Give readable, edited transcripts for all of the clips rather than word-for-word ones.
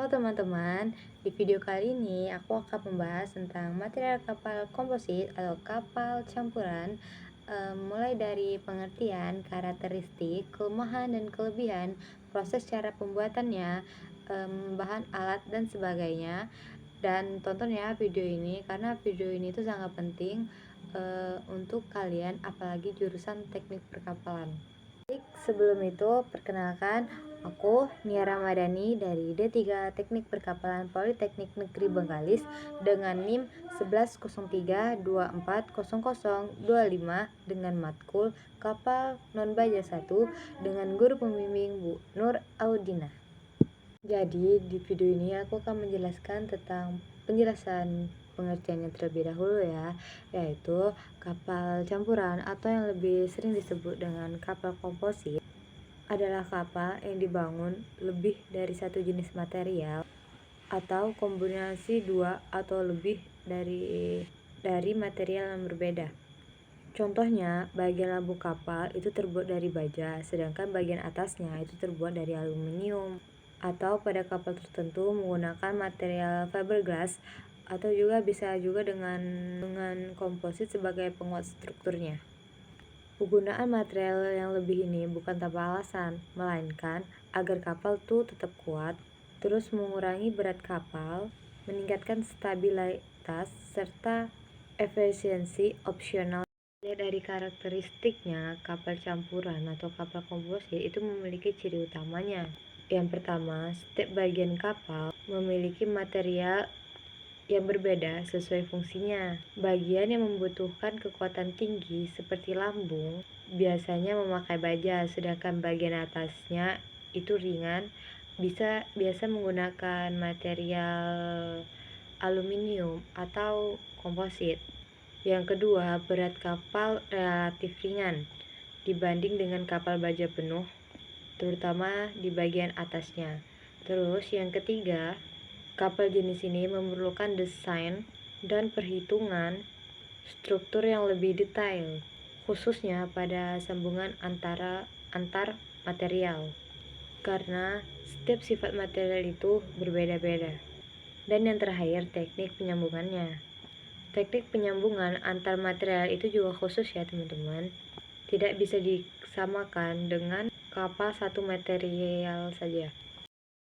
Halo teman-teman, di video kali ini aku akan membahas tentang material kapal komposit atau kapal campuran, mulai dari pengertian, karakteristik, kelemahan dan kelebihan, proses cara pembuatannya, bahan alat dan sebagainya. Dan tonton ya video ini karena video ini tuh sangat penting untuk kalian apalagi jurusan teknik perkapalan. Sebelum itu, perkenalkan, aku Nia Ramadhani dari D3 Teknik Perkapalan Politeknik Negeri Bengkalis dengan NIM 1103240025 dengan matkul Kapal Non-Baja 1 dengan guru pembimbing Bu Nur Audina. Jadi, di video ini aku akan menjelaskan tentang penjelasan pengertiannya terlebih dahulu ya, yaitu kapal campuran atau yang lebih sering disebut dengan kapal komposit adalah kapal yang dibangun lebih dari satu jenis material atau kombinasi dua atau lebih dari material yang berbeda. Contohnya, bagian lambung kapal itu terbuat dari baja, sedangkan bagian atasnya itu terbuat dari aluminium. Atau pada kapal tertentu menggunakan material fiberglass atau juga bisa juga dengan komposit sebagai penguat strukturnya. Penggunaan material yang lebih ini bukan tanpa alasan, melainkan agar kapal tuh tetap kuat, terus mengurangi berat kapal, meningkatkan stabilitas, serta efisiensi opsional. Dari karakteristiknya, kapal campuran atau kapal komposit itu memiliki ciri utamanya. Yang pertama, setiap bagian kapal memiliki material yang berbeda sesuai fungsinya. Bagian yang membutuhkan kekuatan tinggi seperti lambung biasanya memakai baja, sedangkan bagian atasnya itu ringan biasa menggunakan material aluminium atau komposit. Yang kedua, berat kapal relatif ringan dibanding dengan kapal baja penuh, terutama di bagian atasnya. Terus yang ketiga, kapal jenis ini memerlukan desain dan perhitungan struktur yang lebih detail, khususnya pada sambungan antar material, karena setiap sifat material itu berbeda-beda. Dan yang terakhir, teknik penyambungannya. Teknik penyambungan antar material itu juga khusus ya teman-teman, tidak bisa disamakan dengan kapal satu material saja.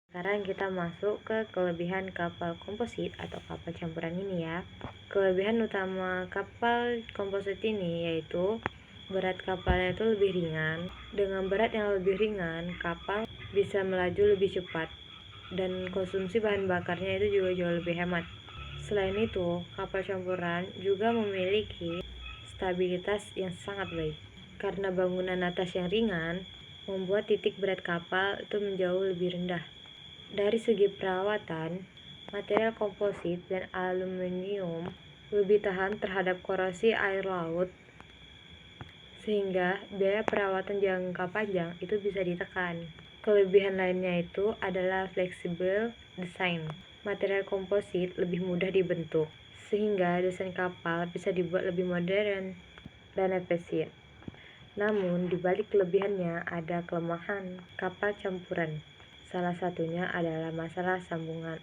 Sekarang kita masuk ke kelebihan kapal komposit atau kapal campuran ini ya. Kelebihan utama kapal komposit ini yaitu berat kapalnya itu lebih ringan. Dengan berat yang lebih ringan, kapal bisa melaju lebih cepat dan konsumsi bahan bakarnya itu juga jauh lebih hemat. Selain itu, kapal campuran juga memiliki stabilitas yang sangat baik. Karena bangunan atas yang ringan, membuat titik berat kapal itu menjauh lebih rendah. Dari segi perawatan, material komposit dan aluminium lebih tahan terhadap korosi air laut, sehingga biaya perawatan jangka panjang itu bisa ditekan. Kelebihan lainnya itu adalah fleksibel design. Material komposit lebih mudah dibentuk, sehingga desain kapal bisa dibuat lebih modern dan efisien. Namun, di balik kelebihannya ada kelemahan kapal campuran. Salah satunya adalah masalah sambungan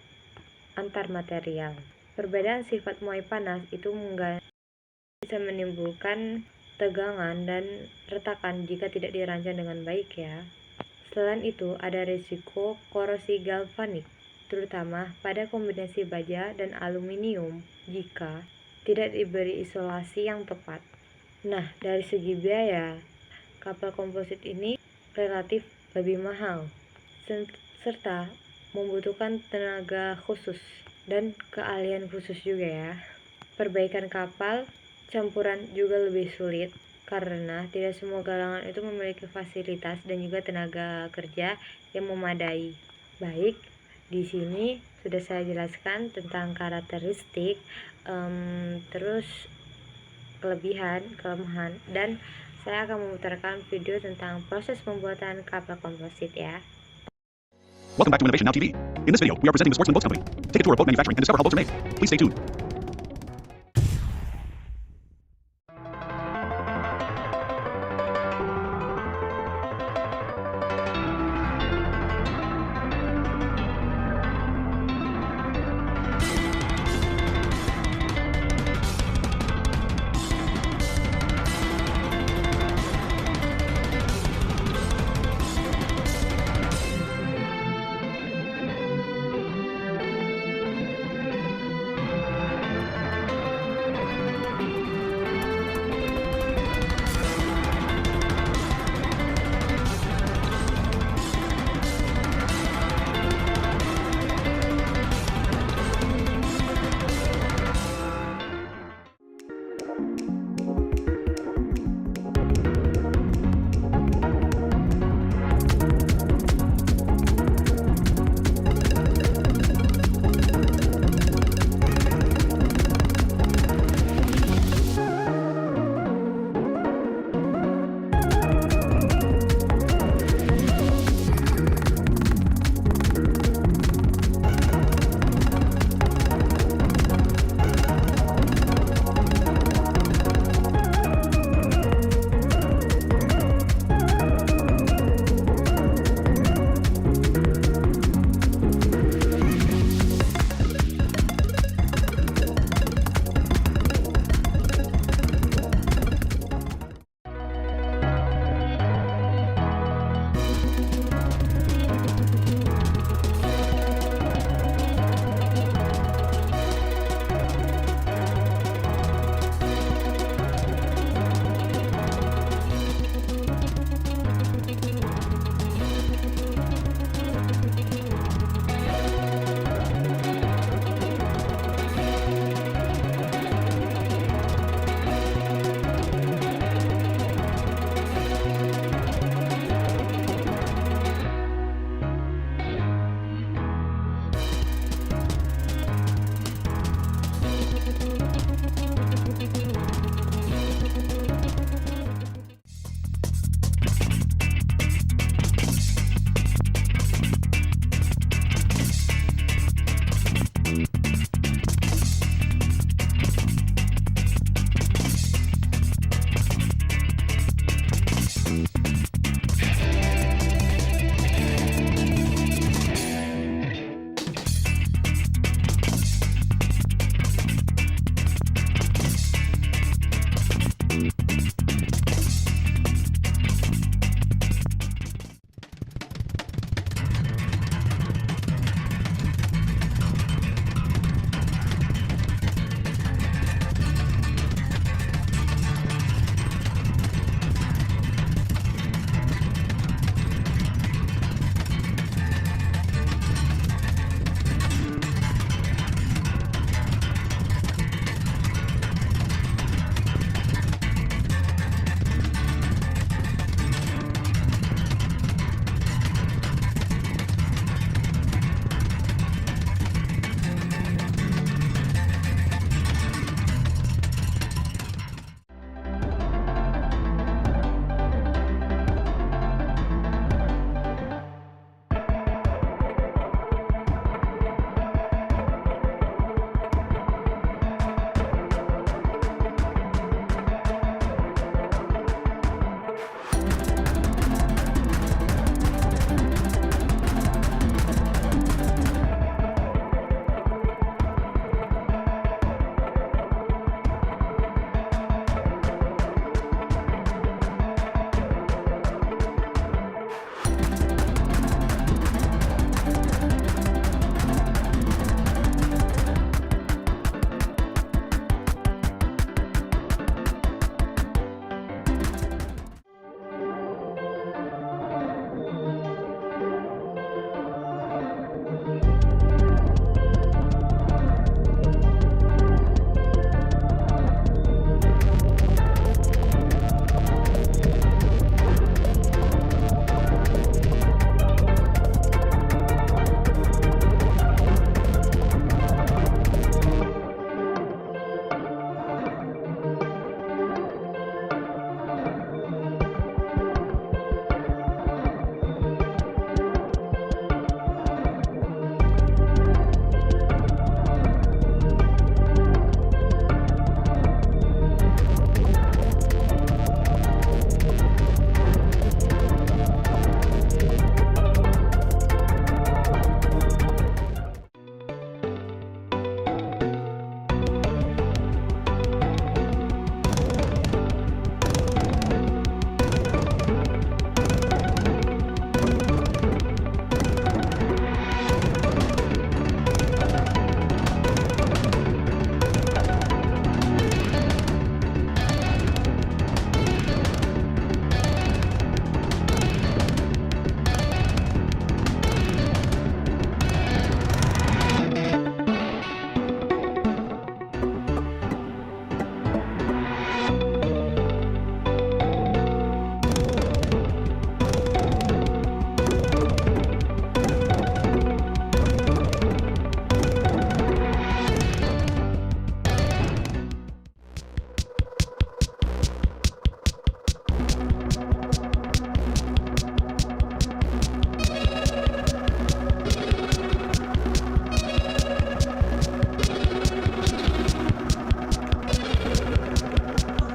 antar material. Perbedaan sifat muai panas itu bisa menimbulkan tegangan dan retakan jika tidak dirancang dengan baik ya. Selain itu, ada risiko korosi galvanik, terutama pada kombinasi baja dan aluminium jika tidak diberi isolasi yang tepat. Nah, dari segi biaya, kapal komposit ini relatif lebih mahal, serta membutuhkan tenaga khusus dan keahlian khusus juga ya. Perbaikan kapal campuran juga lebih sulit karena tidak semua galangan itu memiliki fasilitas dan juga tenaga kerja yang memadai. Baik, di sini sudah saya jelaskan tentang karakteristik, terus kelebihan, kelemahan, dan saya akan memutarkan video tentang proses pembuatan kapal komposit ya. Welcome back to Innovation Now TV. In this video, we are presenting the Sportsman Boats Company. Take a tour of boat manufacturing and discover how boats are made. Please stay tuned.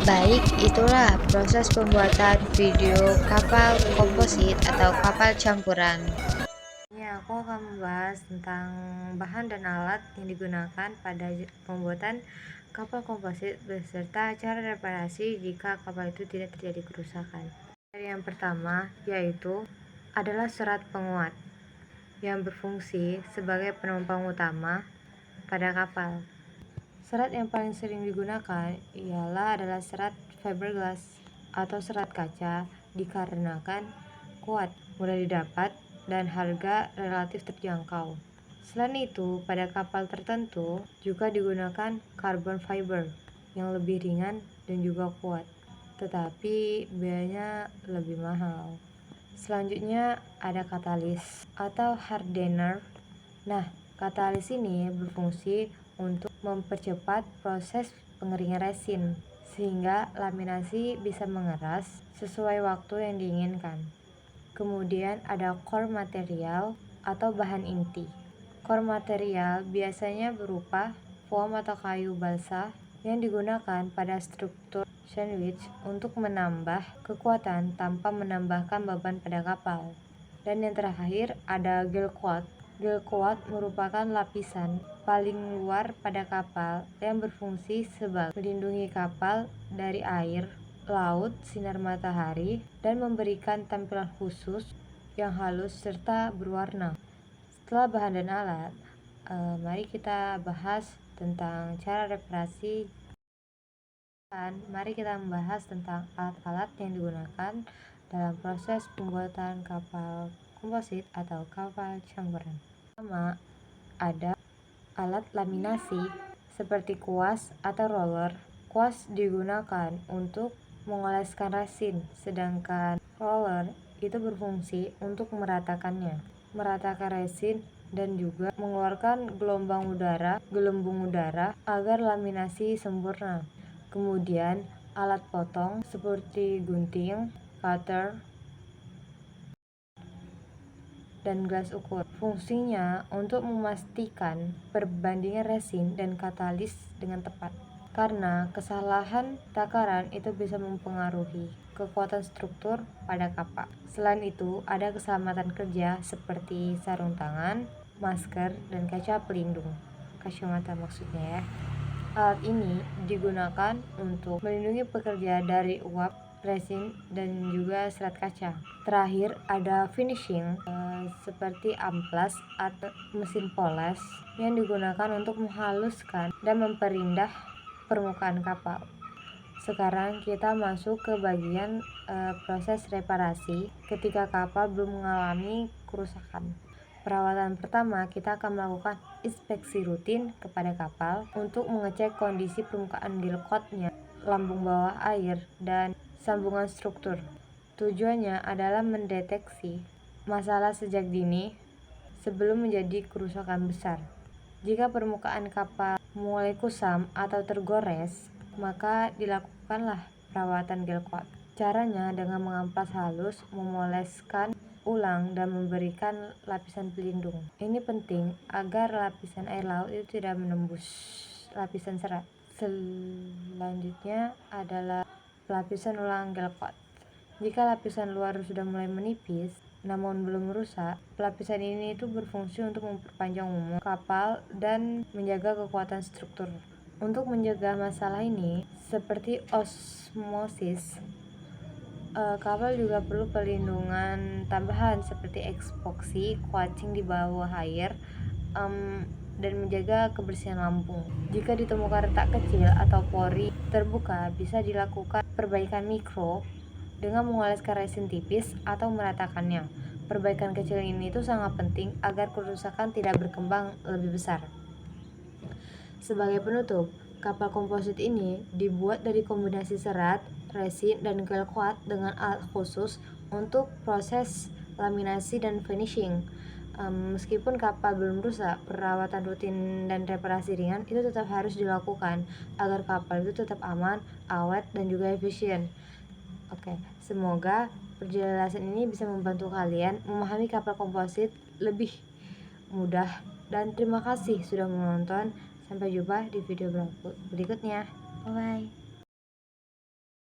Baik, itulah proses pembuatan video kapal komposit atau kapal campuran. Ini aku akan membahas tentang bahan dan alat yang digunakan pada pembuatan kapal komposit beserta cara reparasi jika kapal itu tidak terjadi kerusakan. Yang pertama yaitu adalah serat penguat yang berfungsi sebagai penumpang utama pada kapal. Serat yang paling sering digunakan adalah serat fiberglass atau serat kaca dikarenakan kuat, mudah didapat, dan harga relatif terjangkau. Selain itu, pada kapal tertentu juga digunakan carbon fiber yang lebih ringan dan juga kuat, tetapi biayanya lebih mahal. Selanjutnya ada katalis atau hardener. Nah, katalis ini berfungsi untuk mempercepat proses pengeringan resin sehingga laminasi bisa mengeras sesuai waktu yang diinginkan. Kemudian ada core material atau bahan inti. Core material biasanya berupa foam atau kayu balsa yang digunakan pada struktur sandwich untuk menambah kekuatan tanpa menambahkan beban pada kapal. Dan yang terakhir ada gel coat. Gel coat merupakan lapisan paling luar pada kapal yang berfungsi sebagai melindungi kapal dari air, laut, sinar matahari, dan memberikan tampilan khusus yang halus serta berwarna. Setelah bahan dan alat, mari kita bahas tentang cara reparasi. Mari kita membahas tentang alat-alat yang digunakan dalam proses pembuatan kapal komposit atau kapal campuran. Pertama, ada alat laminasi seperti kuas atau roller. Kuas digunakan untuk mengoleskan resin, sedangkan roller itu berfungsi untuk meratakan resin dan juga mengeluarkan gelembung udara agar laminasi sempurna. Kemudian alat potong seperti gunting, cutter, dan gelas ukur. Fungsinya untuk memastikan perbandingan resin dan katalis dengan tepat. Karena kesalahan takaran itu bisa mempengaruhi kekuatan struktur pada kapal. Selain itu, ada keselamatan kerja seperti sarung tangan, masker, dan kaca pelindung. Kacamata maksudnya ya. Alat ini digunakan untuk melindungi pekerja dari uap, resin, dan juga serat kaca. Terakhir ada finishing seperti amplas atau mesin poles yang digunakan untuk menghaluskan dan memperindah permukaan kapal. Sekarang kita masuk ke bagian proses reparasi ketika kapal belum mengalami kerusakan. Perawatan pertama, kita akan melakukan inspeksi rutin kepada kapal untuk mengecek kondisi permukaan gel coat-nya, lambung bawah air, dan sambungan struktur. Tujuannya adalah mendeteksi masalah sejak dini sebelum menjadi kerusakan besar. Jika permukaan kapal mulai kusam atau tergores, maka dilakukanlah perawatan gel coat. Caranya dengan mengamplas halus, memoleskan ulang, dan memberikan lapisan pelindung. Ini penting agar lapisan air laut itu tidak menembus lapisan serat. Selanjutnya adalah lapisan ulang gel coat. Jika lapisan luar sudah mulai menipis namun belum rusak, lapisan ini itu berfungsi untuk memperpanjang umur kapal dan menjaga kekuatan struktur. Untuk mencegah masalah ini, seperti osmosis, kapal juga perlu perlindungan tambahan seperti epoksi, coating di bawah air, dan menjaga kebersihan lambung. Jika ditemukan retak kecil atau pori terbuka, bisa dilakukan perbaikan mikro dengan mengoleskan resin tipis atau meratakannya. Perbaikan kecil ini itu sangat penting agar kerusakan tidak berkembang lebih besar. Sebagai penutup, kapal komposit ini dibuat dari kombinasi serat, resin, dan gel coat dengan alat khusus untuk proses laminasi dan finishing. Meskipun kapal belum rusak, perawatan rutin dan reparasi ringan itu tetap harus dilakukan agar kapal itu tetap aman, awet, dan juga efisien. Oke, semoga penjelasan ini bisa membantu kalian memahami kapal komposit lebih mudah, dan terima kasih sudah menonton. Sampai jumpa di video berikutnya. Bye bye.